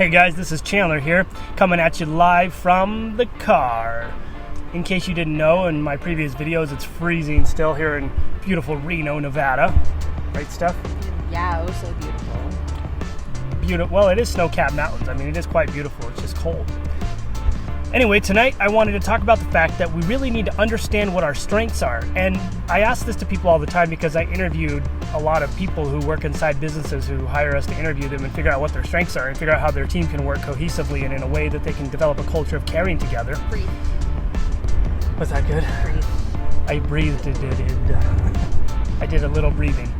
Hey guys, this is Chandler here, coming at you live from the car. In case you didn't know, in my previous videos, it's freezing still here in beautiful Reno, Nevada. Right, Steph? Yeah, oh so beautiful. Well, it is snow-capped mountains. I mean, it is quite beautiful. It's just cold. Anyway, tonight I wanted to talk about the fact that we really need to understand what our strengths are. And I ask this to people all the time because I interviewed a lot of people who work inside businesses who hire us to interview them and figure out what their strengths are and figure out how their team can work cohesively and in a way that they can develop a culture of caring together. Breathe. Was that good? Breathe. I breathed. I did a little breathing.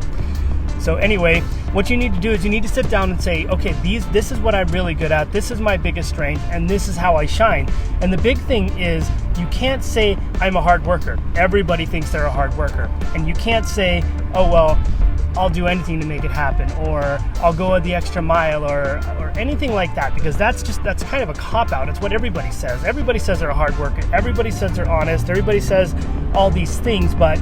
So anyway, what you need to do is you need to sit down and say, okay, this is what I'm really good at, this is my biggest strength, and this is how I shine. And the big thing is you can't say I'm a hard worker. Everybody thinks they're a hard worker. And you can't say, oh well, I'll do anything to make it happen, or I'll go the extra mile, or anything like that, because that's kind of a cop-out. It's what everybody says. Everybody says they're a hard worker. Everybody says they're honest. Everybody says all these things, but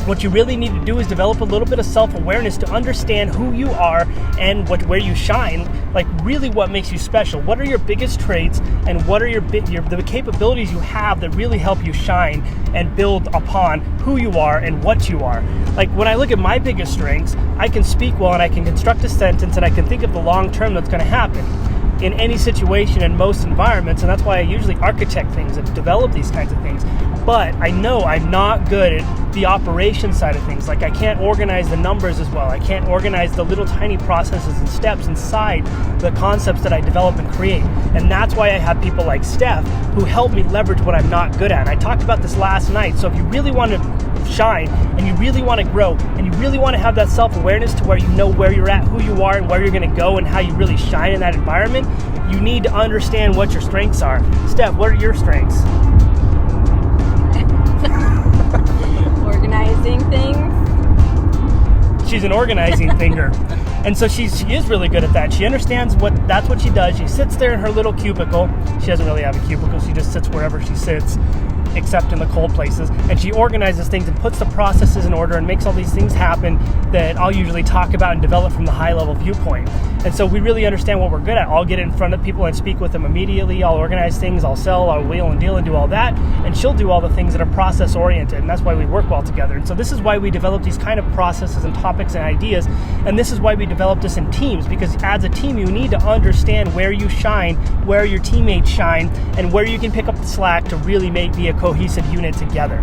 what you really need to do is develop a little bit of self-awareness to understand who you are and where you shine, like really what makes you special. What are your biggest traits, and what are the capabilities you have that really help you shine and build upon who you are and what you are. Like when I look at my biggest strengths, I can speak well and I can construct a sentence and I can think of the long term that's going to happen in any situation in most environments, and that's why I usually architect things and develop these kinds of things. But I know I'm not good at the operation side of things. Like I can't organize the numbers as well. I can't organize the little tiny processes and steps inside the concepts that I develop and create. And that's why I have people like Steph who help me leverage what I'm not good at. And I talked about this last night. So if you really want to shine and you really want to grow and you really want to have that self-awareness to where you know where you're at, who you are, and where you're going to go and how you really shine in that environment, you need to understand what your strengths are. Steph, what are your strengths? Organizing things. She's an organizing finger. And so she is really good at that. She understands that's what she does. She sits there in her little cubicle. She doesn't really have a cubicle. She just sits wherever she sits, except in the cold places. And she organizes things and puts the processes in order and makes all these things happen that I'll usually talk about and develop from the high level viewpoint. And so we really understand what we're good at. I'll get in front of people and speak with them immediately. I'll organize things. I'll sell. I'll wheel and deal and do all that. And she'll do all the things that are process oriented. And that's why we work well together. And so this is why we develop these kind of processes and topics and ideas. And this is why we develop this in teams, because as a team, you need to understand where you shine, where your teammates shine, and where you can pick up the slack to really be a cohesive unit together.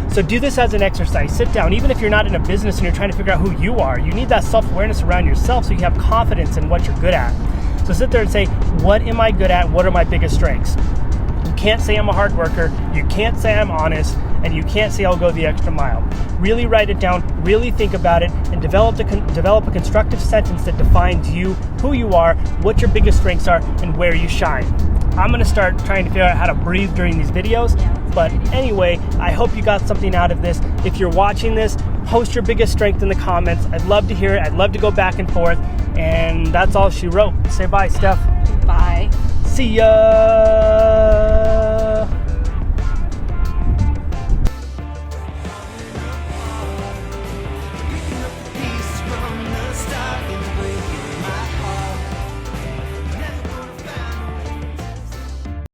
So do this as an exercise. Sit down. Even if you're not in a business and you're trying to figure out who you are, you need that self-awareness around yourself so you have confidence in what you're good at. So sit there and say, what am I good at? What are my biggest strengths? You can't say I'm a hard worker. You can't say I'm honest. And you can't say I'll go the extra mile. Really write it down, really think about it, and develop a constructive sentence that defines you, who you are, what your biggest strengths are, and where you shine. I'm going to start trying to figure out how to breathe during these videos. But anyway, I hope you got something out of this. If you're watching this, post your biggest strength in the comments. I'd love to hear it. I'd love to go back and forth. And that's all she wrote. Say bye, Steph. Bye. See ya.